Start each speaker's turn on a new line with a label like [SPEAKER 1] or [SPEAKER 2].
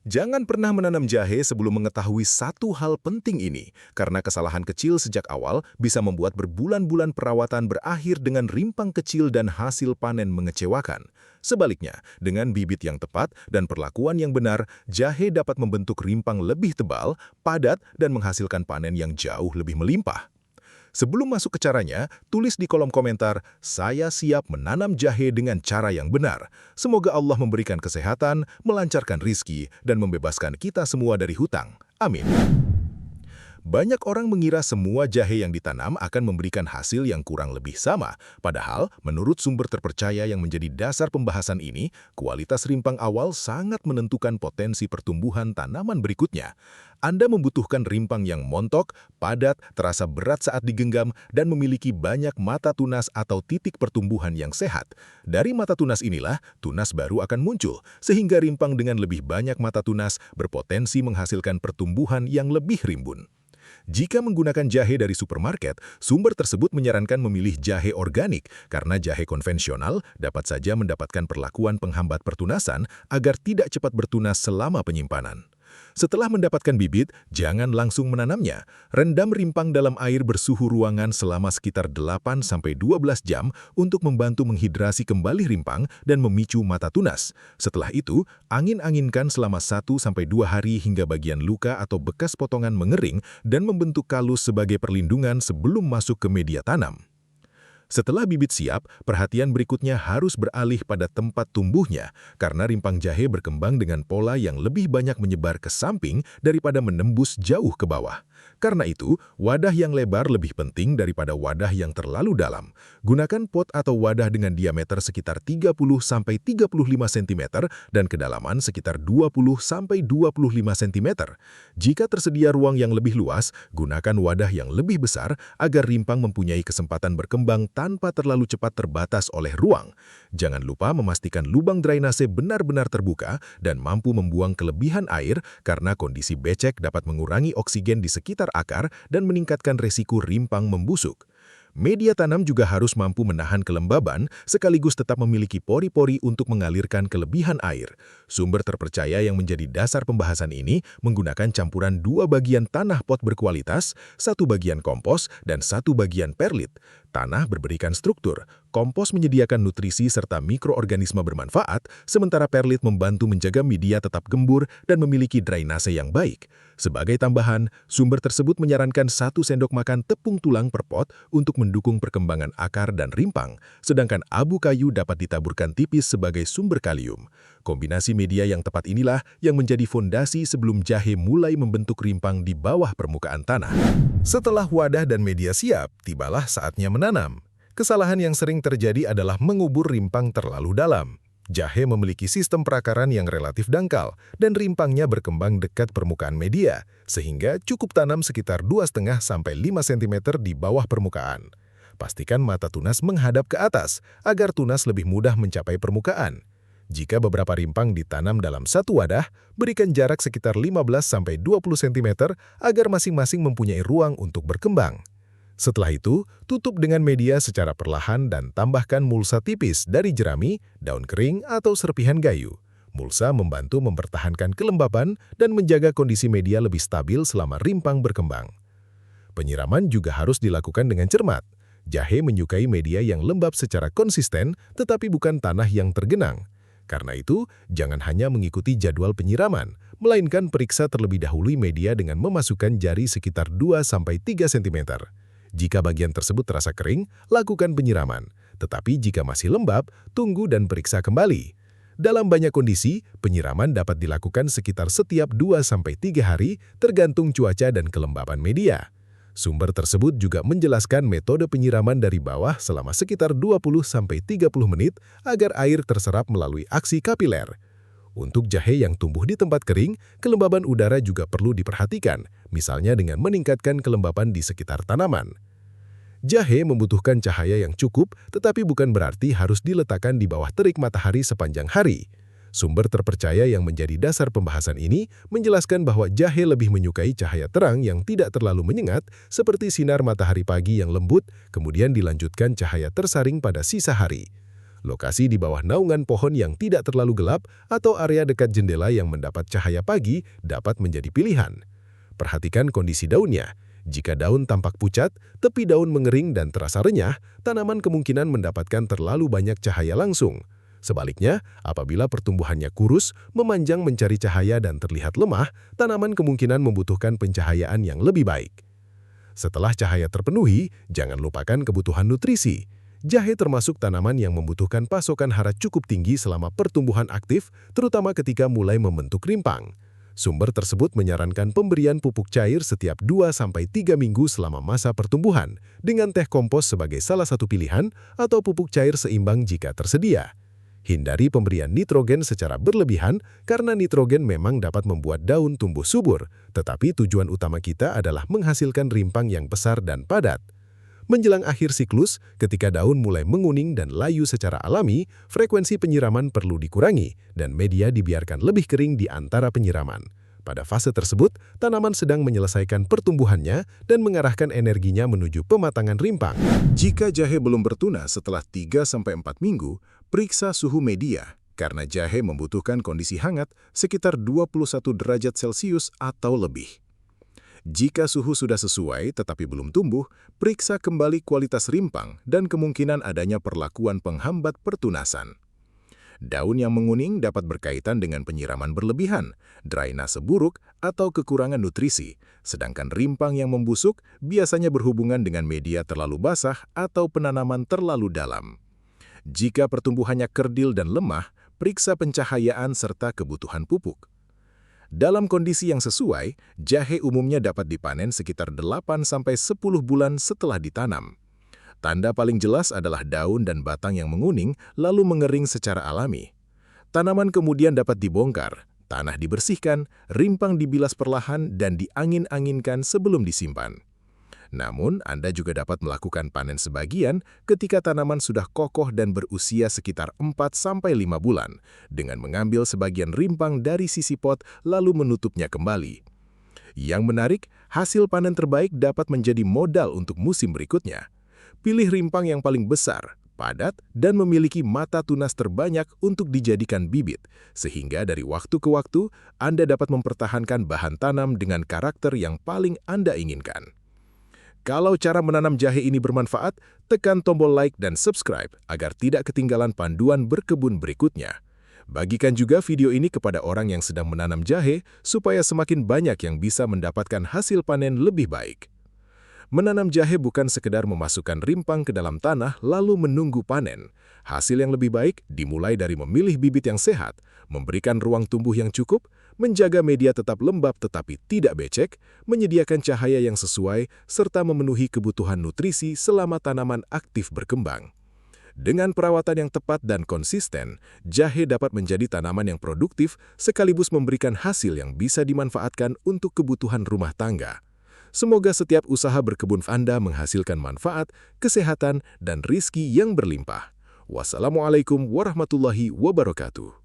[SPEAKER 1] Jangan pernah menanam jahe sebelum mengetahui satu hal penting ini, karena kesalahan kecil sejak awal bisa membuat berbulan-bulan perawatan berakhir dengan rimpang kecil dan hasil panen mengecewakan. Sebaliknya, dengan bibit yang tepat dan perlakuan yang benar, jahe dapat membentuk rimpang lebih tebal, padat, dan menghasilkan panen yang jauh lebih melimpah. Sebelum masuk ke caranya, tulis di kolom komentar, "Saya siap menanam jahe dengan cara yang benar." Semoga Allah memberikan kesehatan, melancarkan rizki, dan membebaskan kita semua dari hutang. Amin. Banyak orang mengira semua jahe yang ditanam akan memberikan hasil yang kurang lebih sama. Padahal, menurut sumber terpercaya yang menjadi dasar pembahasan ini, kualitas rimpang awal sangat menentukan potensi pertumbuhan tanaman berikutnya. Anda membutuhkan rimpang yang montok, padat, terasa berat saat digenggam, dan memiliki banyak mata tunas atau titik pertumbuhan yang sehat. Dari mata tunas inilah, tunas baru akan muncul, sehingga rimpang dengan lebih banyak mata tunas berpotensi menghasilkan pertumbuhan yang lebih rimbun. Jika menggunakan jahe dari supermarket, sumber tersebut menyarankan memilih jahe organik karena jahe konvensional dapat saja mendapatkan perlakuan penghambat pertunasan agar tidak cepat bertunas selama penyimpanan. Setelah mendapatkan bibit, jangan langsung menanamnya. Rendam rimpang dalam air bersuhu ruangan selama sekitar 8-12 jam untuk membantu menghidrasi kembali rimpang dan memicu mata tunas. Setelah itu, angin-anginkan selama 1-2 hari hingga bagian luka atau bekas potongan mengering dan membentuk kalus sebagai perlindungan sebelum masuk ke media tanam. Setelah bibit siap, perhatian berikutnya harus beralih pada tempat tumbuhnya, karena rimpang jahe berkembang dengan pola yang lebih banyak menyebar ke samping daripada menembus jauh ke bawah. Karena itu, wadah yang lebar lebih penting daripada wadah yang terlalu dalam. Gunakan pot atau wadah dengan diameter sekitar 30-35 cm dan kedalaman sekitar 20-25 cm. Jika tersedia ruang yang lebih luas, gunakan wadah yang lebih besar agar rimpang mempunyai kesempatan berkembang tanpa terlalu cepat terbatas oleh ruang. Jangan lupa memastikan lubang drainase benar-benar terbuka dan mampu membuang kelebihan air karena kondisi becek dapat mengurangi oksigen di sekitar akar dan meningkatkan resiko rimpang membusuk. Media tanam juga harus mampu menahan kelembaban sekaligus tetap memiliki pori-pori untuk mengalirkan kelebihan air. Sumber terpercaya yang menjadi dasar pembahasan ini menggunakan campuran 2 bagian tanah pot berkualitas, 1 bagian kompos, dan 1 bagian perlit. Tanah berberikan struktur, kompos menyediakan nutrisi serta mikroorganisme bermanfaat, sementara perlit membantu menjaga media tetap gembur dan memiliki drainase yang baik. Sebagai tambahan, sumber tersebut menyarankan 1 sendok makan tepung tulang per pot untuk mendukung perkembangan akar dan rimpang, sedangkan abu kayu dapat ditaburkan tipis sebagai sumber kalium. Kombinasi media yang tepat inilah yang menjadi fondasi sebelum jahe mulai membentuk rimpang di bawah permukaan tanah. Setelah wadah dan media siap, tibalah saatnya menanam. Kesalahan yang sering terjadi adalah mengubur rimpang terlalu dalam. Jahe memiliki sistem perakaran yang relatif dangkal, dan rimpangnya berkembang dekat permukaan media, sehingga cukup tanam sekitar 2,5-5 cm di bawah permukaan. Pastikan mata tunas menghadap ke atas, agar tunas lebih mudah mencapai permukaan. Jika beberapa rimpang ditanam dalam satu wadah, berikan jarak sekitar 15-20 cm agar masing-masing mempunyai ruang untuk berkembang. Setelah itu, tutup dengan media secara perlahan dan tambahkan mulsa tipis dari jerami, daun kering, atau serpihan gayu. Mulsa membantu mempertahankan kelembapan dan menjaga kondisi media lebih stabil selama rimpang berkembang. Penyiraman juga harus dilakukan dengan cermat. Jahe menyukai media yang lembab secara konsisten, tetapi bukan tanah yang tergenang. Karena itu, jangan hanya mengikuti jadwal penyiraman, melainkan periksa terlebih dahulu media dengan memasukkan jari sekitar 2-3 cm. Jika bagian tersebut terasa kering, lakukan penyiraman. Tetapi jika masih lembab, tunggu dan periksa kembali. Dalam banyak kondisi, penyiraman dapat dilakukan sekitar setiap 2-3 hari tergantung cuaca dan kelembapan media. Sumber tersebut juga menjelaskan metode penyiraman dari bawah selama sekitar 20-30 menit agar air terserap melalui aksi kapiler. Untuk jahe yang tumbuh di tempat kering, kelembaban udara juga perlu diperhatikan, misalnya dengan meningkatkan kelembapan di sekitar tanaman. Jahe membutuhkan cahaya yang cukup, tetapi bukan berarti harus diletakkan di bawah terik matahari sepanjang hari. Sumber terpercaya yang menjadi dasar pembahasan ini menjelaskan bahwa jahe lebih menyukai cahaya terang yang tidak terlalu menyengat, seperti sinar matahari pagi yang lembut, kemudian dilanjutkan cahaya tersaring pada sisa hari.
[SPEAKER 2] Lokasi di bawah naungan pohon yang tidak terlalu gelap atau area dekat jendela yang mendapat cahaya pagi dapat menjadi pilihan. Perhatikan kondisi daunnya. Jika daun tampak pucat, tepi daun mengering dan terasa renyah, tanaman kemungkinan mendapatkan terlalu banyak cahaya langsung. Sebaliknya, apabila pertumbuhannya kurus, memanjang mencari cahaya dan terlihat lemah, tanaman kemungkinan membutuhkan pencahayaan yang lebih baik. Setelah cahaya terpenuhi, jangan lupakan kebutuhan nutrisi. Jahe termasuk tanaman yang membutuhkan pasokan hara cukup tinggi selama pertumbuhan aktif, terutama ketika mulai membentuk rimpang. Sumber tersebut menyarankan pemberian pupuk cair setiap 2-3 minggu selama masa pertumbuhan, dengan teh kompos sebagai salah satu pilihan atau pupuk cair seimbang jika tersedia. Hindari pemberian nitrogen secara berlebihan karena nitrogen memang dapat membuat daun tumbuh subur, tetapi tujuan utama kita adalah menghasilkan rimpang yang besar dan padat. Menjelang akhir siklus, ketika daun mulai menguning dan layu secara alami, frekuensi penyiraman perlu dikurangi dan media dibiarkan lebih kering di antara penyiraman. Pada fase tersebut, tanaman sedang menyelesaikan pertumbuhannya dan mengarahkan energinya menuju pematangan rimpang.
[SPEAKER 1] Jika jahe belum bertunas setelah 3-4 minggu, periksa suhu media, karena jahe membutuhkan kondisi hangat sekitar 21 derajat Celcius atau lebih. Jika suhu sudah sesuai tetapi belum tumbuh, periksa kembali kualitas rimpang dan kemungkinan adanya perlakuan penghambat pertunasan. Daun yang menguning dapat berkaitan dengan penyiraman berlebihan, drainase buruk, atau kekurangan nutrisi, sedangkan rimpang yang membusuk biasanya berhubungan dengan media terlalu basah atau penanaman terlalu dalam. Jika pertumbuhannya kerdil dan lemah, periksa pencahayaan serta kebutuhan pupuk. Dalam kondisi yang sesuai, jahe umumnya dapat dipanen sekitar 8-10 bulan setelah ditanam. Tanda paling jelas adalah daun dan batang yang menguning lalu mengering secara alami. Tanaman kemudian dapat dibongkar, tanah dibersihkan, rimpang dibilas perlahan dan diangin-anginkan sebelum disimpan. Namun, Anda juga dapat melakukan panen sebagian ketika tanaman sudah kokoh dan berusia sekitar 4-5 bulan, dengan mengambil sebagian rimpang dari sisi pot lalu menutupnya kembali. Yang menarik, hasil panen terbaik dapat menjadi modal untuk musim berikutnya. Pilih rimpang yang paling besar, padat, dan memiliki mata tunas terbanyak untuk dijadikan bibit, sehingga dari waktu ke waktu Anda dapat mempertahankan bahan tanam dengan karakter yang paling Anda inginkan. Kalau cara menanam jahe ini bermanfaat, tekan tombol like dan subscribe agar tidak ketinggalan panduan berkebun berikutnya. Bagikan juga video ini kepada orang yang sedang menanam jahe supaya semakin banyak yang bisa mendapatkan hasil panen lebih baik. Menanam jahe bukan sekedar memasukkan rimpang ke dalam tanah lalu menunggu panen. Hasil yang lebih baik dimulai dari memilih bibit yang sehat, memberikan ruang tumbuh yang cukup, menjaga media tetap lembab tetapi tidak becek, menyediakan cahaya yang sesuai, serta memenuhi kebutuhan nutrisi selama tanaman aktif berkembang. Dengan perawatan yang tepat dan konsisten, jahe dapat menjadi tanaman yang produktif sekaligus memberikan hasil yang bisa dimanfaatkan untuk kebutuhan rumah tangga. Semoga setiap usaha berkebun Anda menghasilkan manfaat, kesehatan, dan rizki yang berlimpah. Wassalamualaikum warahmatullahi wabarakatuh.